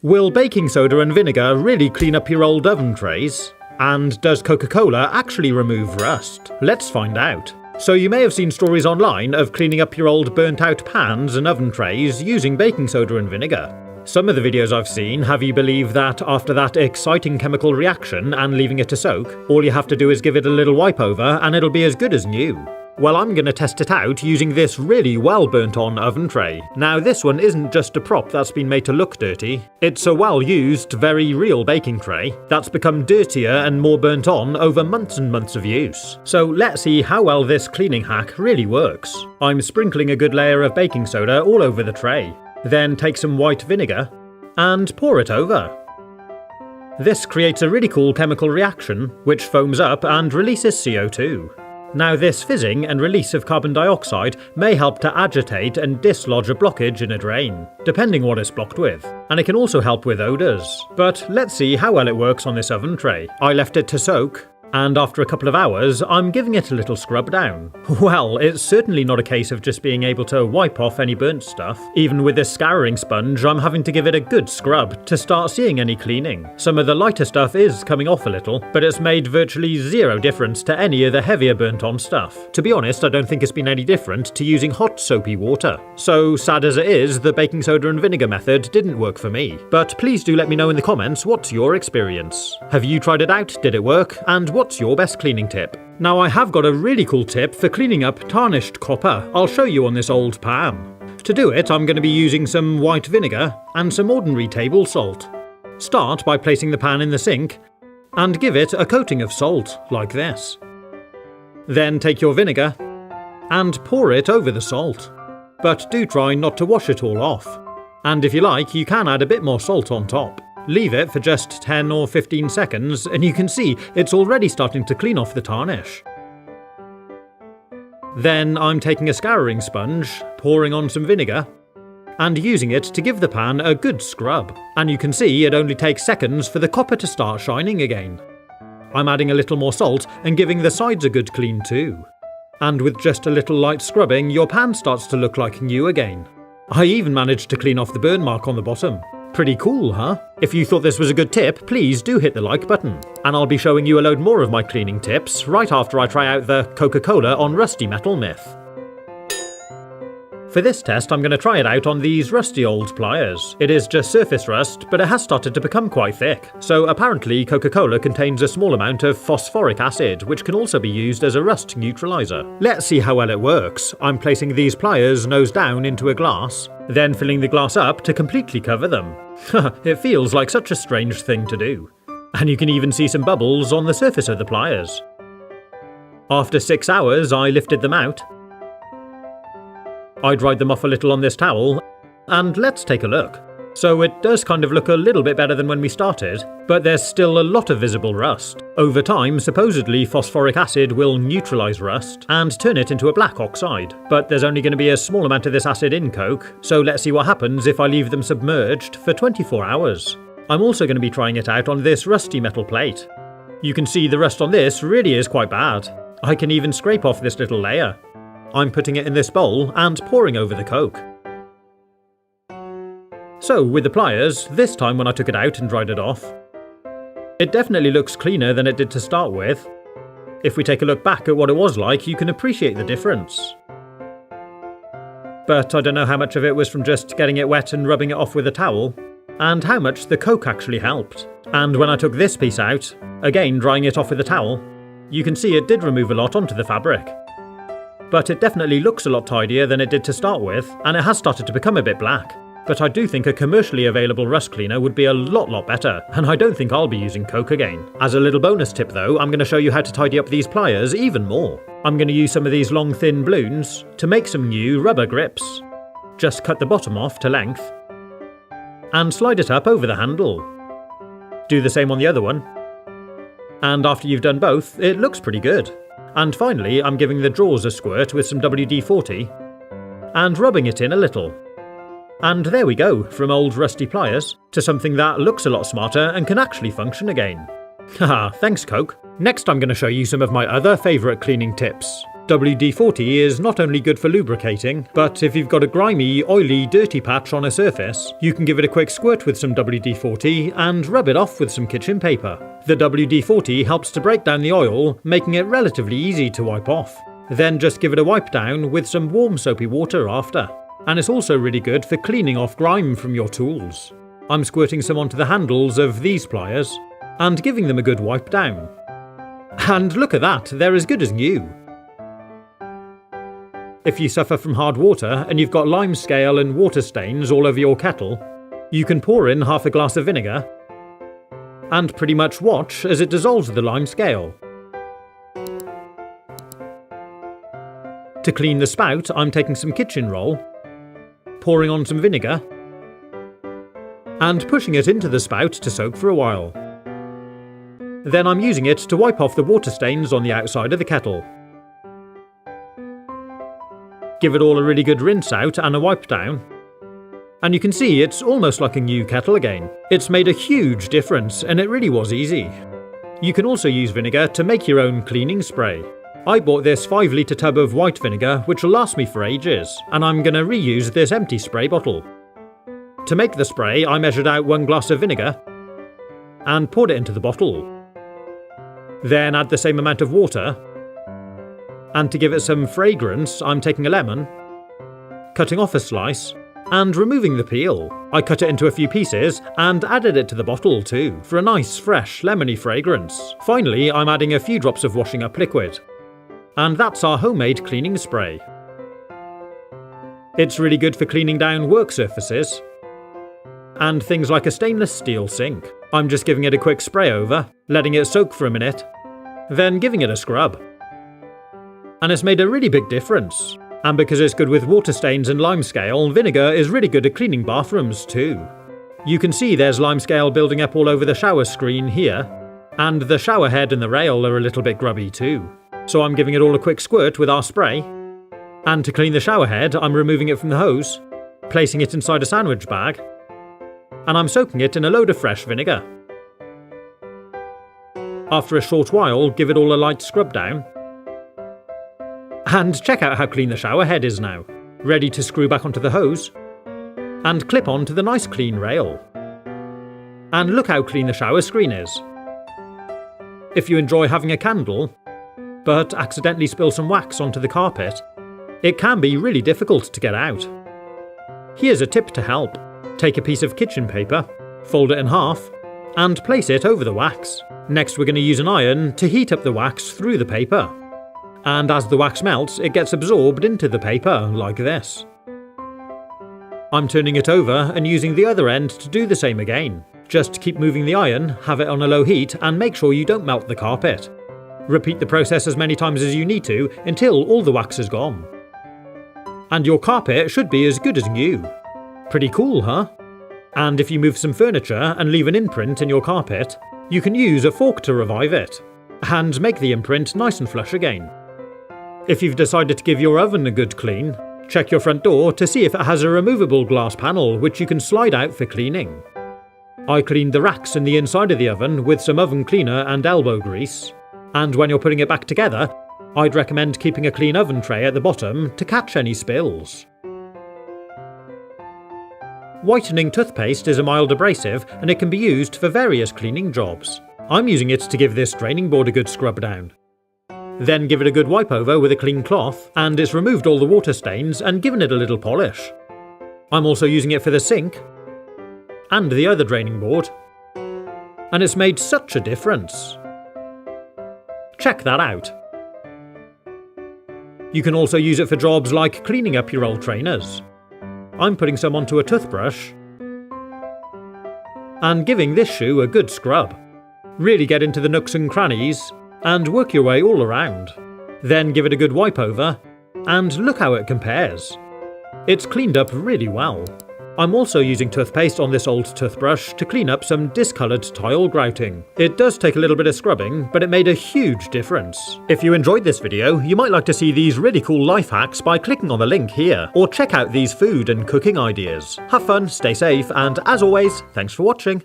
Will baking soda and vinegar really clean up your old oven trays? And does Coca-Cola actually remove rust? Let's find out. So you may have seen stories online of cleaning up your old burnt out pans and oven trays using baking soda and vinegar. Some of the videos I've seen have you believe that after that exciting chemical reaction and leaving it to soak, all you have to do is give it a little wipe over and it'll be as good as new. Well, I'm going to test it out using this really well burnt on oven tray. Now this one isn't just a prop that's been made to look dirty, it's a well used, very real baking tray that's become dirtier and more burnt on over months and months of use. So let's see how well this cleaning hack really works. I'm sprinkling a good layer of baking soda all over the tray. Then take some white vinegar and pour it over. This creates a really cool chemical reaction which foams up and releases CO2. Now this fizzing and release of carbon dioxide may help to agitate and dislodge a blockage in a drain, depending what it's blocked with, and it can also help with odours. But let's see how well it works on this oven tray. I left it to soak, and after a couple of hours, I'm giving it a little scrub down. Well, it's certainly not a case of just being able to wipe off any burnt stuff. Even with this scouring sponge, I'm having to give it a good scrub to start seeing any cleaning. Some of the lighter stuff is coming off a little, but it's made virtually zero difference to any of the heavier burnt on stuff. To be honest, I don't think it's been any different to using hot soapy water. So sad as it is, the baking soda and vinegar method didn't work for me. But please do let me know in the comments what's your experience. Have you tried it out? Did it work? And what's your best cleaning tip? Now I have got a really cool tip for cleaning up tarnished copper. I'll show you on this old pan. To do it, I'm going to be using some white vinegar and some ordinary table salt. Start by placing the pan in the sink and give it a coating of salt, like this. Then take your vinegar and pour it over the salt. But do try not to wash it all off. And if you like, you can add a bit more salt on top. Leave it for just 10 or 15 seconds and you can see it's already starting to clean off the tarnish. Then I'm taking a scouring sponge, pouring on some vinegar, and using it to give the pan a good scrub. And you can see it only takes seconds for the copper to start shining again. I'm adding a little more salt and giving the sides a good clean too. And with just a little light scrubbing, your pan starts to look like new again. I even managed to clean off the burn mark on the bottom. Pretty cool, huh? If you thought this was a good tip, please do hit the like button. And I'll be showing you a load more of my cleaning tips right after I try out the Coca-Cola on rusty metal myth. For this test, I'm going to try it out on these rusty old pliers. It is just surface rust, but it has started to become quite thick. So apparently Coca-Cola contains a small amount of phosphoric acid, which can also be used as a rust neutralizer. Let's see how well it works. I'm placing these pliers nose down into a glass, then filling the glass up to completely cover them. It feels like such a strange thing to do. And you can even see some bubbles on the surface of the pliers. After 6 hours, I lifted them out. I dried them off a little on this towel, and let's take a look. So it does kind of look a little bit better than when we started, but there's still a lot of visible rust. Over time, supposedly phosphoric acid will neutralise rust and turn it into a black oxide, but there's only going to be a small amount of this acid in Coke, so let's see what happens if I leave them submerged for 24 hours. I'm also going to be trying it out on this rusty metal plate. You can see the rust on this really is quite bad. I can even scrape off this little layer. I'm putting it in this bowl and pouring over the Coke. So with the pliers, this time when I took it out and dried it off, it definitely looks cleaner than it did to start with. If we take a look back at what it was like, you can appreciate the difference. But I don't know how much of it was from just getting it wet and rubbing it off with a towel, and how much the Coke actually helped. And when I took this piece out, again drying it off with a towel, you can see it did remove a lot onto the fabric. But it definitely looks a lot tidier than it did to start with, and it has started to become a bit black. But I do think a commercially available rust cleaner would be a lot better, and I don't think I'll be using Coke again. As a little bonus tip though, I'm going to show you how to tidy up these pliers even more. I'm going to use some of these long thin balloons to make some new rubber grips. Just cut the bottom off to length, and slide it up over the handle. Do the same on the other one. And after you've done both, it looks pretty good. And finally, I'm giving the drawers a squirt with some WD-40 and rubbing it in a little. And there we go, from old rusty pliers to something that looks a lot smarter and can actually function again. Haha, thanks Coke. Next I'm going to show you some of my other favourite cleaning tips. WD-40 is not only good for lubricating, but if you've got a grimy, oily, dirty patch on a surface, you can give it a quick squirt with some WD-40 and rub it off with some kitchen paper. The WD-40 helps to break down the oil, making it relatively easy to wipe off. Then just give it a wipe down with some warm soapy water after. And it's also really good for cleaning off grime from your tools. I'm squirting some onto the handles of these pliers and giving them a good wipe down. And look at that, they're as good as new. If you suffer from hard water and you've got lime scale and water stains all over your kettle, you can pour in half a glass of vinegar and pretty much watch as it dissolves the lime scale. To clean the spout, I'm taking some kitchen roll, pouring on some vinegar, and pushing it into the spout to soak for a while. Then I'm using it to wipe off the water stains on the outside of the kettle. Give it all a really good rinse out and a wipe down. And you can see it's almost like a new kettle again. It's made a huge difference and it really was easy. You can also use vinegar to make your own cleaning spray. I bought this 5-litre tub of white vinegar which will last me for ages, and I'm going to reuse this empty spray bottle. To make the spray, I measured out 1 glass of vinegar and poured it into the bottle. Then add the same amount of water, and to give it some fragrance, I'm taking a lemon, cutting off a slice, and removing the peel. I cut it into a few pieces and added it to the bottle too, for a nice, fresh, lemony fragrance. Finally, I'm adding a few drops of washing up liquid. And that's our homemade cleaning spray. It's really good for cleaning down work surfaces and things like a stainless steel sink. I'm just giving it a quick spray over, letting it soak for a minute, then giving it a scrub. And it's made a really big difference. And because it's good with water stains and lime scale, vinegar is really good at cleaning bathrooms too. You can see there's lime scale building up all over the shower screen here, and the shower head and the rail are a little bit grubby too. So I'm giving it all a quick squirt with our spray. And to clean the shower head, I'm removing it from the hose, placing it inside a sandwich bag, and I'm soaking it in a load of fresh vinegar. After a short while, give it all a light scrub down. And check out how clean the shower head is now, ready to screw back onto the hose and clip onto the nice clean rail. And look how clean the shower screen is. If you enjoy having a candle, but accidentally spill some wax onto the carpet, it can be really difficult to get out. Here's a tip to help. Take a piece of kitchen paper, fold it in half, and place it over the wax. Next we're going to use an iron to heat up the wax through the paper. And as the wax melts, it gets absorbed into the paper, like this. I'm turning it over and using the other end to do the same again. Just keep moving the iron, have it on a low heat, and make sure you don't melt the carpet. Repeat the process as many times as you need to until all the wax is gone. And your carpet should be as good as new. Pretty cool, huh? And if you move some furniture and leave an imprint in your carpet, you can use a fork to revive it and make the imprint nice and flush again. If you've decided to give your oven a good clean, check your front door to see if it has a removable glass panel which you can slide out for cleaning. I cleaned the racks in the inside of the oven with some oven cleaner and elbow grease. And when you're putting it back together, I'd recommend keeping a clean oven tray at the bottom to catch any spills. Whitening toothpaste is a mild abrasive and it can be used for various cleaning jobs. I'm using it to give this draining board a good scrub down. Then give it a good wipe over with a clean cloth and it's removed all the water stains and given it a little polish. I'm also using it for the sink and the other draining board, and it's made such a difference. Check that out. You can also use it for jobs like cleaning up your old trainers. I'm putting some onto a toothbrush and giving this shoe a good scrub. Really get into the nooks and crannies and work your way all around. Then give it a good wipe over and look how it compares. It's cleaned up really well. I'm also using toothpaste on this old toothbrush to clean up some discoloured tile grouting. It does take a little bit of scrubbing, but it made a huge difference. If you enjoyed this video, you might like to see these really cool life hacks by clicking on the link here, or check out these food and cooking ideas. Have fun, stay safe, and as always, thanks for watching.